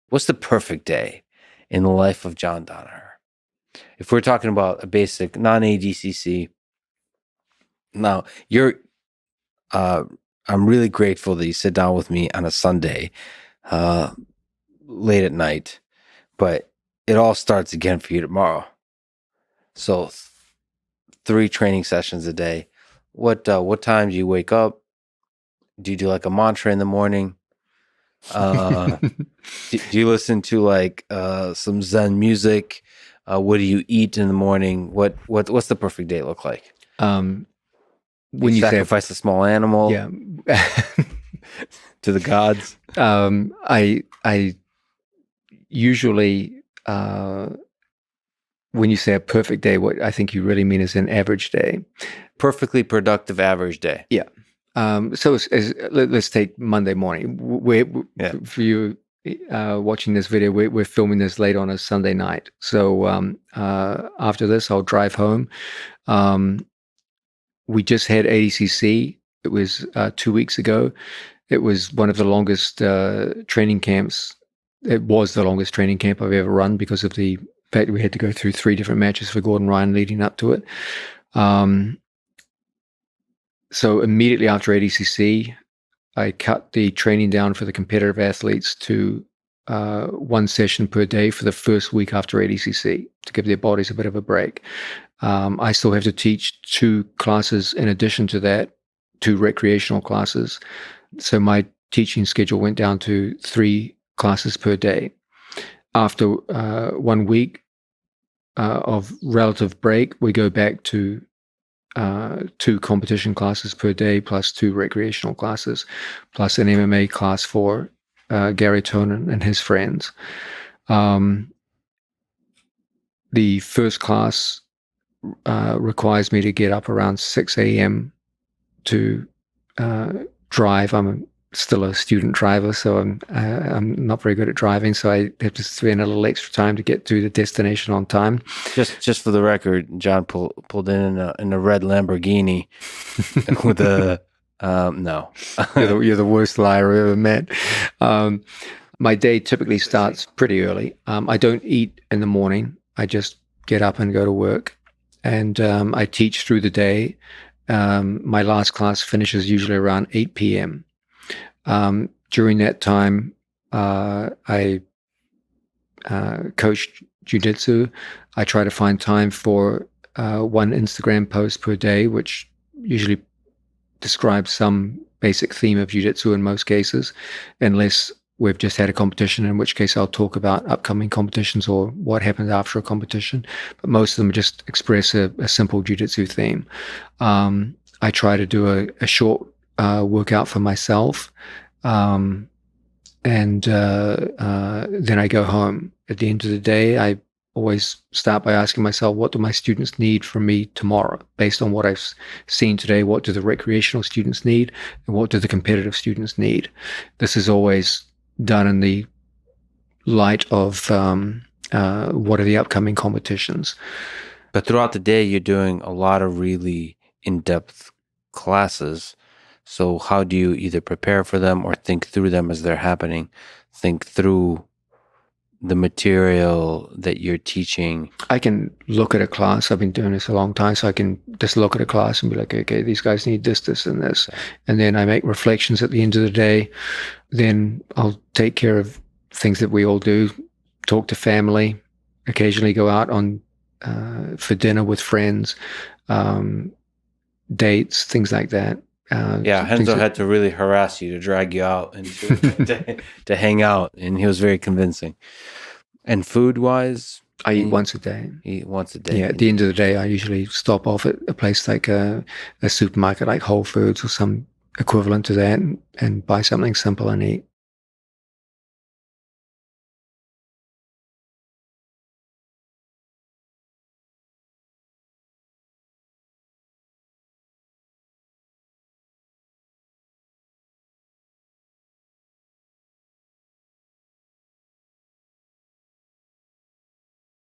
what's the perfect day in the life of John Danaher? If we're talking about a basic non-ADCC, now I'm really grateful that you sit down with me on a Sunday, late at night, but it all starts again for you tomorrow. So 3 training sessions a day. What time do you wake up? Do you do like a mantra in the morning? Do you listen to like some Zen music? What do you eat in the morning? What's the perfect day look like? When you sacrifice a small animal, yeah, to the gods. I usually, when you say a perfect day, what I think you really mean is an average day. Perfectly productive average day. Yeah. So let's take Monday morning. For you watching this video, we're filming this late on a Sunday night. So after this, I'll drive home. We just had ADCC. It was 2 weeks ago. It was one of the longest training camps. It was the longest training camp I've ever run because of the fact we had to go through 3 different matches for Gordon Ryan leading up to it. So immediately after ADCC, I cut the training down for the competitive athletes to 1 session per day for the first week after ADCC to give their bodies a bit of a break. I still have to teach 2 classes in addition to that, 2 recreational classes. So my teaching schedule went down to 3 classes per day. After 1 week of relative break, we go back to 2 competition classes per day, plus 2 recreational classes, plus an MMA class for Gary Tonin and his friends. The first class requires me to get up around 6 a.m. to drive. I'm still a student driver, so I'm not very good at driving, so I have to spend a little extra time to get to the destination on time. Just for the record, John pulled in a red Lamborghini with a no. You're the worst liar I ever met. My day typically starts pretty early. I don't eat in the morning. I just get up and go to work, and I teach through the day. My last class finishes usually around 8 p.m. During that time, I coach jiu-jitsu. I try to find time for 1 Instagram post per day, which usually describes some basic theme of jiu-jitsu in most cases, unless we've just had a competition, in which case I'll talk about upcoming competitions or what happens after a competition. But most of them just express a simple jiu-jitsu theme. I try to do a short workout for myself, and then I go home. At the end of the day, I always start by asking myself, what do my students need from me tomorrow? Based on what I've seen today, what do the recreational students need, and what do the competitive students need? This is always done in the light of what are the upcoming competitions. But throughout the day, you're doing a lot of really in-depth classes. So how do you either prepare for them or think through them as they're happening? Think through the material that you're teaching. I can look at a class. I've been doing this a long time, so I can just look at a class and be like, okay, these guys need this, this, and this. And then I make reflections at the end of the day. Then I'll take care of things that we all do, talk to family, occasionally go out on for dinner with friends, dates, things like that. Henzo had to really harass you to drag you out and to hang out, and he was very convincing. And food-wise, I eat once a day. Eat once a day. Yeah, at the end of the day, I usually stop off at a place like a supermarket like Whole Foods or some equivalent to that and buy something simple and eat.